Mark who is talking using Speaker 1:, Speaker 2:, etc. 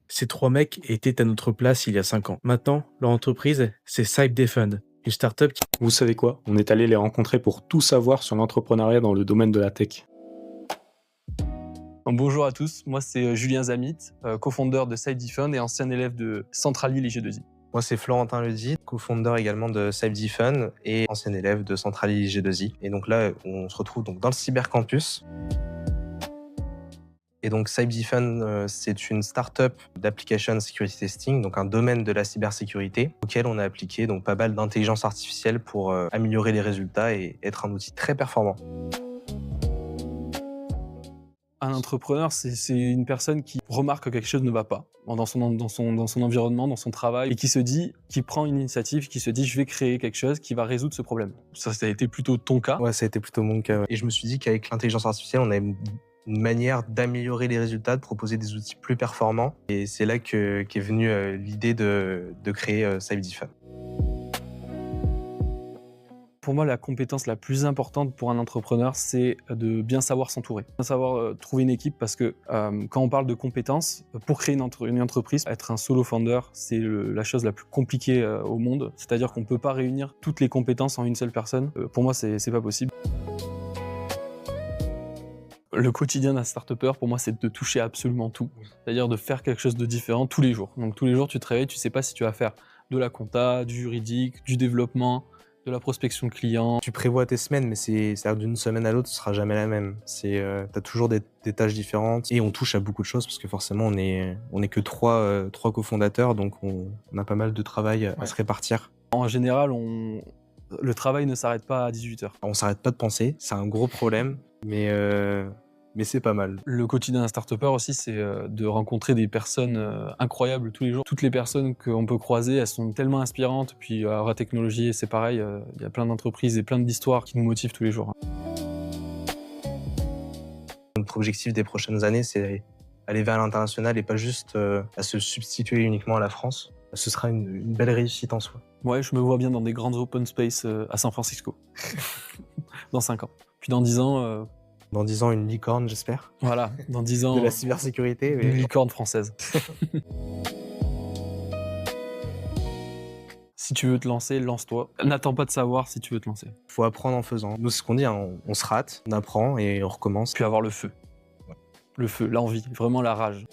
Speaker 1: Ces 3 mecs étaient à notre place il y a 5 ans. Maintenant, leur entreprise, c'est CypDefund, une startup qui...
Speaker 2: Vous savez quoi? On est allé les rencontrer pour tout savoir sur l'entrepreneuriat dans le domaine de la tech.
Speaker 3: Bonjour à tous, moi c'est Julien Zamit, cofondateur de CypDefund et ancien élève de Centralis IG2I.
Speaker 4: Moi, c'est Florentin Ledy, co-founder également de CypDefund et ancien élève de Centralis IG2I. Et donc là, on se retrouve donc dans le cybercampus. Et donc CypDefund, c'est une start-up d'application security testing, donc un domaine de la cybersécurité, auquel on a appliqué donc pas mal d'intelligence artificielle pour améliorer les résultats et être un outil très performant.
Speaker 3: Un entrepreneur, c'est une personne qui remarque que quelque chose ne va pas dans son environnement, dans son travail, et qui prend une initiative, qui se dit je vais créer quelque chose qui va résoudre ce problème. Ça a été plutôt ton cas.
Speaker 4: Ouais, ça a été plutôt mon cas. Ouais. Et je me suis dit qu'avec l'intelligence artificielle, on a une manière d'améliorer les résultats, de proposer des outils plus performants. Et c'est là qu'est venue l'idée de créer CypDefund.
Speaker 3: Pour moi, la compétence la plus importante pour un entrepreneur, c'est de bien savoir s'entourer, bien savoir trouver une équipe, parce que quand on parle de compétences, pour créer une entreprise, être un solo founder, c'est la chose la plus compliquée au monde. C'est-à-dire qu'on ne peut pas réunir toutes les compétences en une seule personne. Pour moi, c'est pas possible. Le quotidien d'un start-upper, pour moi, c'est de toucher absolument tout. C'est-à-dire de faire quelque chose de différent tous les jours. Donc tous les jours, tu te réveilles, tu ne sais pas si tu vas faire de la compta, du juridique, du développement, de la prospection client.
Speaker 4: Tu prévois tes semaines, mais c'est-à-dire d'une semaine à l'autre, ce sera jamais la même. T'as toujours des tâches différentes et on touche à beaucoup de choses parce que forcément, on est que trois cofondateurs, donc on a pas mal de travail à se répartir.
Speaker 3: En général, le travail ne s'arrête pas à 18h.
Speaker 4: On s'arrête pas de penser, c'est un gros problème, mais c'est pas mal.
Speaker 3: Le quotidien d'un start-upper aussi, c'est de rencontrer des personnes incroyables tous les jours. Toutes les personnes qu'on peut croiser, elles sont tellement inspirantes. Puis à la technologie, c'est pareil, il y a plein d'entreprises et plein d'histoires qui nous motivent tous les jours.
Speaker 4: Notre objectif des prochaines années, c'est aller vers l'international et pas juste à se substituer uniquement à la France. Ce sera une belle réussite en soi.
Speaker 3: Ouais, je me vois bien dans des grandes open space à San Francisco. Dans 5 ans. Puis dans 10 ans...
Speaker 4: Dans 10 ans, une licorne, j'espère.
Speaker 3: Voilà, dans 10 ans...
Speaker 4: De la cybersécurité.
Speaker 3: Une licorne française. Si tu veux te lancer, lance-toi. N'attends pas de savoir si tu veux te lancer.
Speaker 4: Faut apprendre en faisant. Nous, c'est ce qu'on dit, hein, on se rate, on apprend et on recommence.
Speaker 3: Puis avoir le feu. Ouais. Le feu, l'envie, vraiment la rage.